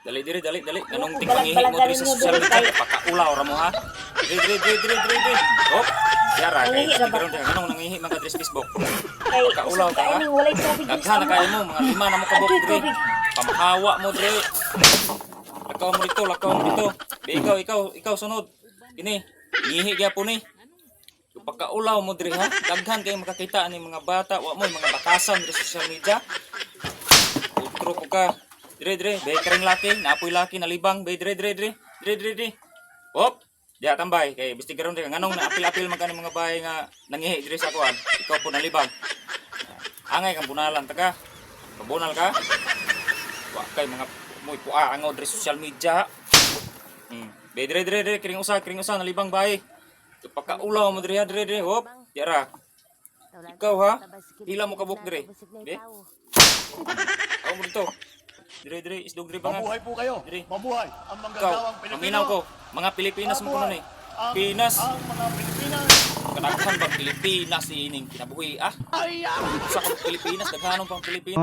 Dali diri dali. Ganong tingpangihi mo diri sa social media pakaulaw ra mo ha. Diri. Hop. Yara kay karon ganong nangihi man ka diri sa Facebook. Pakaulaw ka ha. Daghan na kayo mo mga 5 na mo kabok diri. Pamahawa mo diri. Lakaw mo dito. Ikaw sunod. Ini, ngihi gyapon ni. Pagkaulaw mo diri ha. Daghan kay makakita ani mga bata, wa mo mga bakasan diri sa social media. Utro ko ka. Dire. Bay karing laki, naapoy laki nalibang. Bay dire. Hop. Diya tambay kay bisti karon diri nganong naapil-apil man kanang mga bahay nga nangihi diri sa kuan. Ikaw po nalibang. Angay kang bunalan ta ka. Pabunal ka. Wa kay mga moy puaa angaw diri social media. Bay dire kiring usa nalibang bahay. Pagkaulaw mo diri, hop, yara. Ikaw ha, hila mo kabuk diri. Di? Ako mo dito. Diri, isdog diri bangan. Mabuhay po kayo. Diri. Mabuhay ang Ikaw, manggagawang Pilipino. paminaw ko. Mga Pilipinas mo kuno ni. Pinas. Ang mga Pilipinas. Kadaghan bang Pilipinas ining kinabuhi ah? Ay! Sa Pilipinas, daghanon pang Pilipinas.